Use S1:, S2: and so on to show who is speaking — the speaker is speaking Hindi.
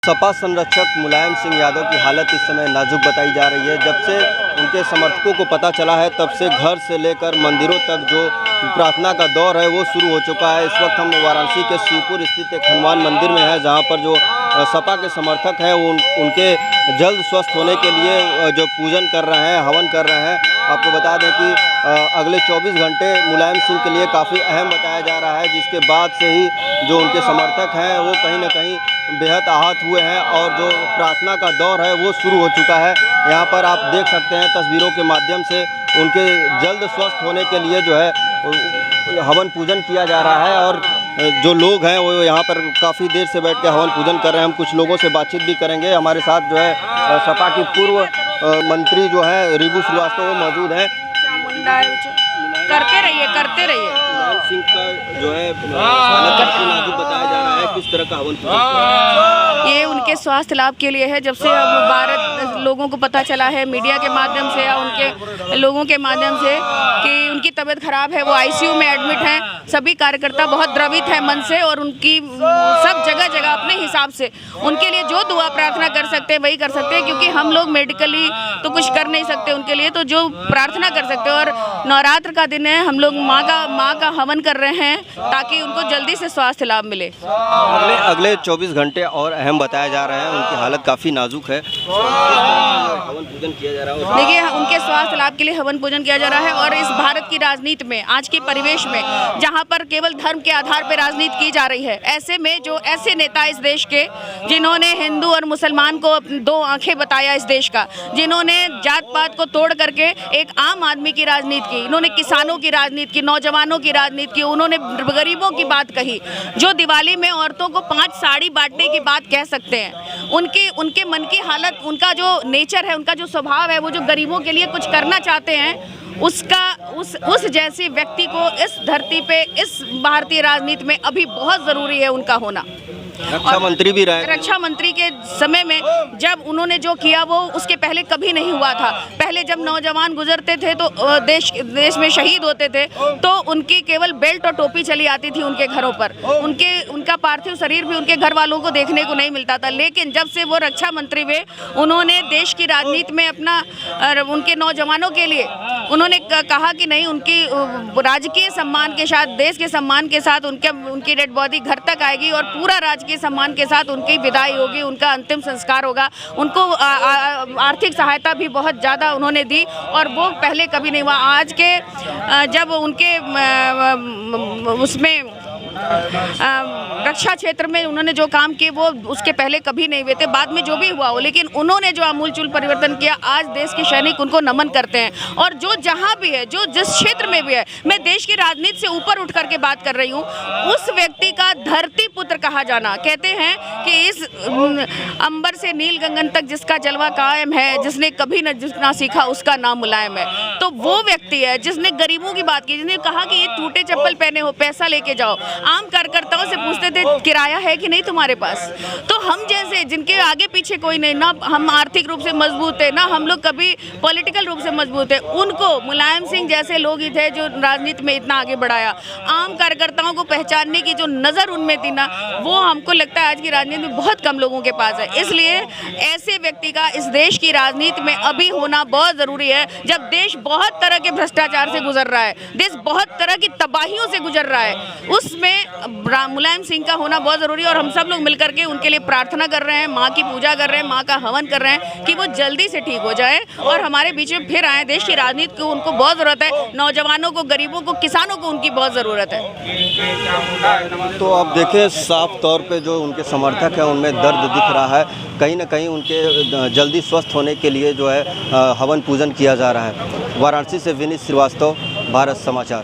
S1: सपा संरक्षक मुलायम सिंह यादव की हालत इस समय नाजुक बताई जा रही है। जब से उनके समर्थकों को पता चला है तब से घर से लेकर मंदिरों तक जो प्रार्थना का दौर है वो शुरू हो चुका है। इस वक्त हम वाराणसी के शिवपुर स्थित एक हनुमान मंदिर में हैं, जहां पर जो सपा के समर्थक हैं वो उनके जल्द स्वस्थ होने के लिए जो पूजन कर रहे हैं, हवन कर रहे हैं। आपको बता दें कि अगले 24 घंटे मुलायम सिंह के लिए काफ़ी अहम बताया जा रहा है, जिसके बाद से ही जो उनके समर्थक हैं वो कहीं ना कहीं बेहद आहत हुए हैं और जो प्रार्थना का दौर है वो शुरू हो चुका है। यहाँ पर आप देख सकते हैं तस्वीरों के माध्यम से उनके जल्द स्वस्थ होने के लिए जो है हवन पूजन किया जा रहा है। और जो लोग हैं वो यहाँ पर काफ़ी देर से बैठ के हवन पूजन कर रहे हैं। हम कुछ लोगों से बातचीत भी करेंगे। हमारे साथ जो है सपा की पूर्व मंत्री जो है रिबू श्रीवास्तव वो मौजूद हैं।
S2: करते रहिए।
S1: मुलायम सिंह का जो है नाजुक बताया जा रहा है, किस तरह का हवन पूजन?
S2: ये उनके स्वास्थ्य लाभ के लिए है। जब से अब भारत लोगों को पता चला है मीडिया के माध्यम से या उनके लोगों के माध्यम से कि उनकी तबीयत खराब है, वो आईसीयू में एडमिट हैं, सभी कार्यकर्ता बहुत द्रवित है मन से और उनकी सब जगह जगह अपने हिसाब से उनके लिए जो दुआ प्रार्थना कर सकते हैं वही कर सकते हैं, क्योंकि हम लोग मेडिकली तो कुछ कर नहीं सकते उनके लिए, तो जो प्रार्थना कर सकते हैं। और नवरात्र का दिन है, हम लोग माँ का हवन कर रहे हैं ताकि उनको जल्दी से स्वास्थ्य लाभ मिले।
S1: अगले 24 घंटे और अहम बताया जा रहे हैं, उनकी हालत काफ़ी नाजुक है। हवन पूजन किया जा रहा है।
S2: देखिए, उनके स्वास्थ्य लाभ के लिए हवन पूजन किया जा रहा है। और इस भारत की राजनीति में, आज के परिवेश में जहां पर केवल धर्म के आधार पर राजनीति की जा रही है, ऐसे में जो ऐसे नेता इस देश के जिन्होंने हिंदू और मुसलमान को दो आंखें बताया इस देश का, जिन्होंने जात पात को तोड़ करके एक आम आदमी की राजनीति की, इन्होंने किसानों की राजनीति की, नौजवानों की राजनीति की, उन्होंने गरीबों की बात कही, जो दिवाली में औरतों को 5 साड़ी बांटने की बात कह सकते हैं। उनके मन की हालत, उनका जो नेचर है, उनका जो स्वभाव है, वो जो गरीबों के लिए कुछ करना चाहते हैं, उस जैसे व्यक्ति को इस धरती पे, इस भारतीय राजनीति में अभी बहुत जरूरी है उनका होना।
S1: रक्षा मंत्री भी रहे।
S2: रक्षा मंत्री के समय में जब उन्होंने जो किया वो उसके पहले कभी नहीं हुआ था। पहले जब नौजवान गुजरते थे तो देश में शहीद होते थे तो उनकी केवल बेल्ट और टोपी चली आती थी उनके घरों पर, उनका पार्थिव शरीर भी उनके घर वालों को देखने को नहीं मिलता था। लेकिन जब से वो रक्षा मंत्री हुए, उन्होंने देश की राजनीति में उनके नौजवानों के लिए उन्होंने कहा कि नहीं, उनकी राजकीय सम्मान के साथ, देश के सम्मान के साथ उनकी डेड बॉडी घर तक आएगी और पूरा राजकीय सम्मान के साथ उनकी विदाई होगी, उनका अंतिम संस्कार होगा। उनको आर्थिक सहायता भी बहुत ज़्यादा उन्होंने दी और वो पहले कभी नहीं हुआ। आज के जब उनके उसमें रक्षा क्षेत्र में उन्होंने जो काम किए वो उसके पहले कभी नहीं हुए थे, बाद में जो भी हुआ हो, लेकिन उन्होंने जो आमूलचूल परिवर्तन किया, आज देश के सैनिक उनको नमन करते हैं। और जो जहां भी है, जो जिस क्षेत्र में भी है, मैं देश की राजनीति से ऊपर उठ करके बात कर रही हूँ, उस व्यक्ति का धरती पुत्र कहा जाना, कहते हैं कि इस अंबर से नील गगन तक जिसका जलवा कायम है, जिसने कभी न सीखा उसका नाम मुलायम है। तो वो व्यक्ति है जिसने गरीबों की बात की, जिसने कहा कि ये टूटे चप्पल पहने हो, पैसा लेके जाओ। आम कार्यकर्ताओं से पूछते थे किराया है कि नहीं तुम्हारे पास। तो हम जैसे जिनके आगे पीछे कोई नहीं, ना हम आर्थिक रूप से मजबूत है, ना हम लोग कभी पॉलिटिकल रूप से मजबूत है, उनको मुलायम सिंह जैसे लोग ही थे जो राजनीति में इतना आगे बढ़ाया। आम कार्यकर्ताओं को पहचानने की जो नज़र उनमें थी ना, वो हमको लगता है आज की राजनीति में बहुत कम लोगों के पास है। इसलिए ऐसे व्यक्ति का इस देश की राजनीति में अभी होना बहुत ज़रूरी है। जब देश बहुत तरह के भ्रष्टाचार से गुजर रहा है, देश बहुत तरह की तबाहियों से गुजर रहा है, उसमें मुलायम सिंह का होना बहुत ज़रूरी है। और हम सब लोग मिलकर के उनके लिए प्रार्थना कर रहे हैं, माँ की पूजा कर रहे हैं, माँ का हवन कर रहे हैं कि वो जल्दी से ठीक हो जाए और हमारे बीच में फिर आए। देश की राजनीति को उनको बहुत ज़रूरत है, नौजवानों को, गरीबों को, किसानों को उनकी बहुत ज़रूरत है।
S1: तो अब देखें, साफ तौर पे जो उनके समर्थक हैं उनमें दर्द दिख रहा है। कहीं ना कहीं उनके जल्दी स्वस्थ होने के लिए जो है हवन पूजन किया जा रहा है। वाराणसी से विनीत श्रीवास्तव, भारत समाचार।